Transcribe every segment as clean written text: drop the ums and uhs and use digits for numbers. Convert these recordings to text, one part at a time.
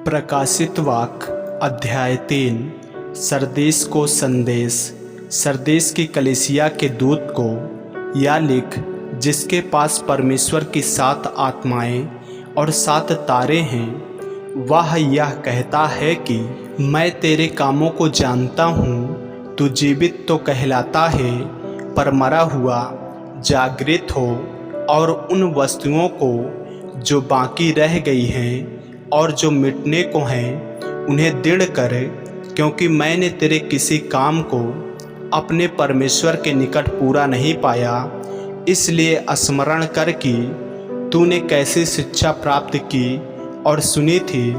प्रकाशित वाक्य अध्याय 3। सरदीस को संदेश। सरदीस की कलीसिया के दूत को या लिख, जिसके पास परमेश्वर की 7 आत्माएं और 7 तारे हैं। वह यह कहता है कि मैं तेरे कामों को जानता हूँ। तू जीवित तो कहलाता है, पर मरा हुआ। जागृत हो और उन वस्तुओं को जो बाकी रह गई हैं और जो मिटने को हैं, उन्हें दृढ़ कर, क्योंकि मैंने तेरे किसी काम को अपने परमेश्वर के निकट पूरा नहीं पाया। इसलिए स्मरण कर कि तूने कैसी शिक्षा प्राप्त की और सुनी थी,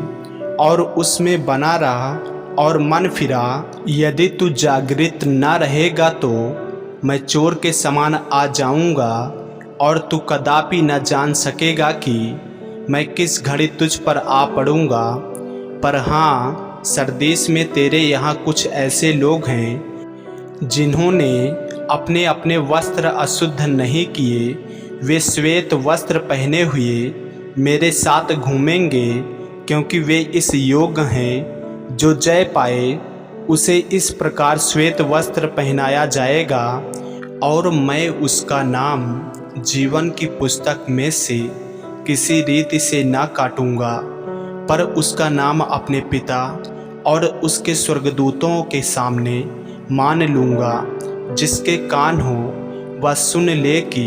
और उसमें बना रहा और मन फिरा। यदि तू जागृत न रहेगा तो मैं चोर के समान आ जाऊंगा, और तू कदापि न जान सकेगा कि मैं किस घड़ी तुझ पर आ पड़ूंगा। पर हाँ, सरदीस में तेरे यहाँ कुछ ऐसे लोग हैं जिन्होंने अपने अपने वस्त्र अशुद्ध नहीं किए। वे श्वेत वस्त्र पहने हुए मेरे साथ घूमेंगे, क्योंकि वे इस योग्य हैं। जो जय पाए उसे इस प्रकार श्वेत वस्त्र पहनाया जाएगा, और मैं उसका नाम जीवन की पुस्तक में से किसी रीति से ना काटूंगा, पर उसका नाम अपने पिता और उसके स्वर्गदूतों के सामने मान लूँगा। जिसके कान हो वह सुन ले कि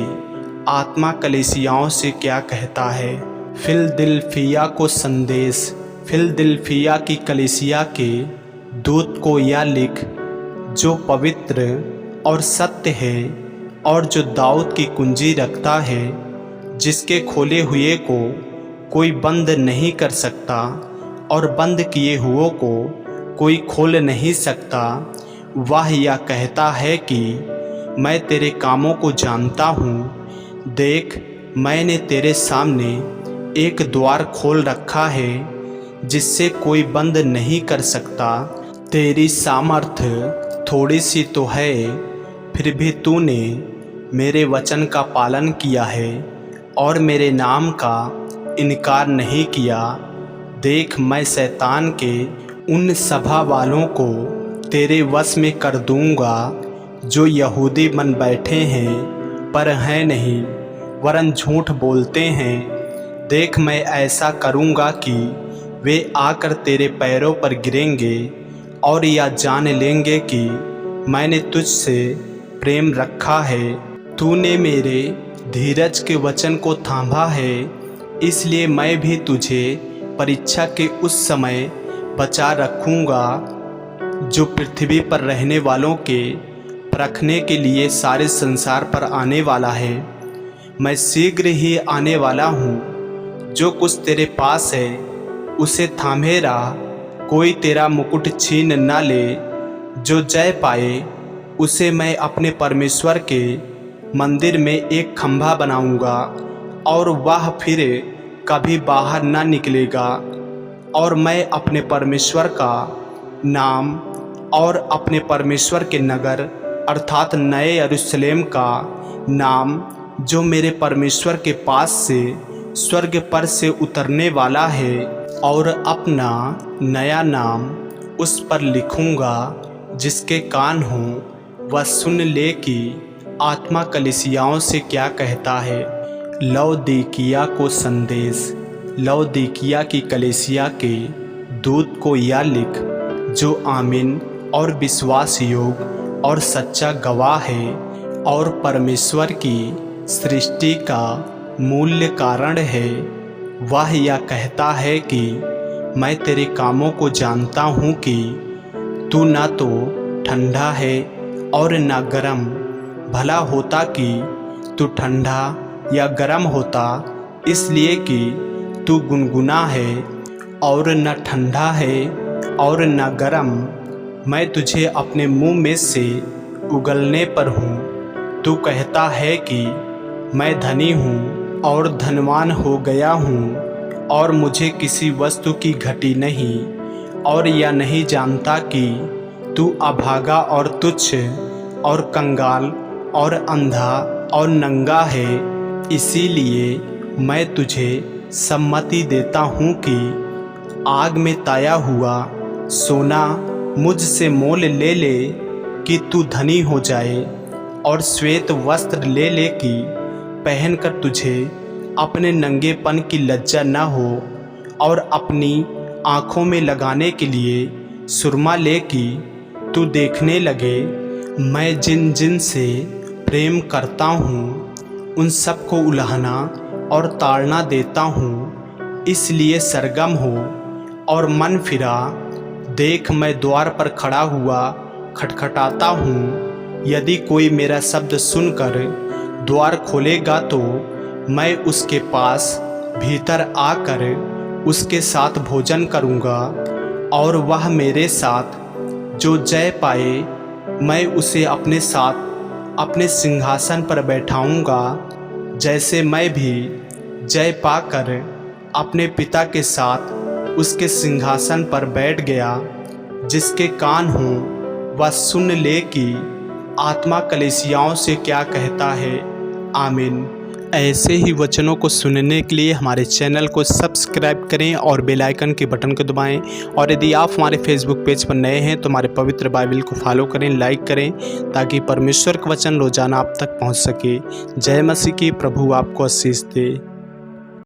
आत्मा कलीसियाओं से क्या कहता है। फिलदिल्फिया को संदेश। फिलदिल्फिया की कलीसिया के दूत को यह लिख, जो पवित्र और सत्य है और जो दाऊद की कुंजी रखता है, जिसके खोले हुए को कोई बंद नहीं कर सकता और बंद किए हुओं को कोई खोल नहीं सकता। वह यह कहता है कि मैं तेरे कामों को जानता हूँ। देख, मैंने तेरे सामने एक द्वार खोल रखा है, जिससे कोई बंद नहीं कर सकता। तेरी सामर्थ्य थोड़ी सी तो है, फिर भी तूने मेरे वचन का पालन किया है और मेरे नाम का इनकार नहीं किया। देख, मैं शैतान के उन सभा वालों को तेरे वश में कर दूंगा, जो यहूदी बन बैठे हैं पर हैं नहीं, वरन झूठ बोलते हैं। देख, मैं ऐसा करूंगा कि वे आकर तेरे पैरों पर गिरेंगे और यह जान लेंगे कि मैंने तुझसे प्रेम रखा है। तूने मेरे धीरज के वचन को थामा है, इसलिए मैं भी तुझे परीक्षा के उस समय बचा रखूँगा, जो पृथ्वी पर रहने वालों के परखने के लिए सारे संसार पर आने वाला है। मैं शीघ्र ही आने वाला हूँ। जो कुछ तेरे पास है उसे थामे रहा, कोई तेरा मुकुट छीन न ले। जो जय पाए उसे मैं अपने परमेश्वर के मंदिर में एक खंभा बनाऊंगा, और वह फिर कभी बाहर न निकलेगा। और मैं अपने परमेश्वर का नाम और अपने परमेश्वर के नगर अर्थात नए यरूशलेम का नाम, जो मेरे परमेश्वर के पास से स्वर्ग पर से उतरने वाला है, और अपना नया नाम उस पर लिखूंगा। जिसके कान हो वह सुन ले कि आत्मा कलीसियाओं से क्या कहता है। लौदीकिया को संदेश। लौदीकिया की कलीसिया के दूत को यह लिख, जो आमीन और विश्वास योग और सच्चा गवाह है, और परमेश्वर की सृष्टि का मूल्य कारण है। वह यह कहता है कि मैं तेरे कामों को जानता हूँ कि तू न तो ठंडा है और न गर्म। भला होता कि तू ठंडा या गर्म होता, इसलिए कि तू गुनगुना है और न ठंडा है और न गर्म। मैं तुझे अपने मुंह में से उगलने पर हूँ। तू कहता है कि मैं धनी हूँ और धनवान हो गया हूँ, और मुझे किसी वस्तु की घटी नहीं, और यह नहीं जानता कि तू अभागा और तुच्छ और कंगाल और अंधा और नंगा है। इसीलिए मैं तुझे सम्मति देता हूँ कि आग में ताया हुआ सोना मुझसे मोल ले ले कि तू धनी हो जाए, और श्वेत वस्त्र ले ले कि पहनकर तुझे अपने नंगेपन की लज्जा न हो, और अपनी आँखों में लगाने के लिए सुरमा ले कि तू देखने लगे। मैं जिन जिन से प्रेम करता हूँ उन सब को उलाहना और ताड़ना देता हूँ। इसलिए सरगम हो और मन फिरा, देख मैं द्वार पर खड़ा हुआ खटखटाता हूँ। यदि कोई मेरा शब्द सुनकर द्वार खोलेगा तो मैं उसके पास भीतर आकर उसके साथ भोजन करूँगा, और वह मेरे साथ। जो जय पाए मैं उसे अपने साथ अपने सिंहासन पर बैठाऊँगा, जैसे मैं भी जय पाकर अपने पिता के साथ उसके सिंहासन पर बैठ गया। जिसके कान हों वह सुन ले कि आत्मा कलीसियाओं से क्या कहता है। आमीन। ऐसे ही वचनों को सुनने के लिए हमारे चैनल को सब्सक्राइब करें और बेल आइकन के बटन को दबाएं। और यदि आप हमारे फेसबुक पेज पर नए हैं तो हमारे पवित्र बाइबल को फॉलो करें, लाइक करें, ताकि परमेश्वर का वचन रोजाना आप तक पहुंच सके। जय मसीह की। प्रभु आपको आशीष दे।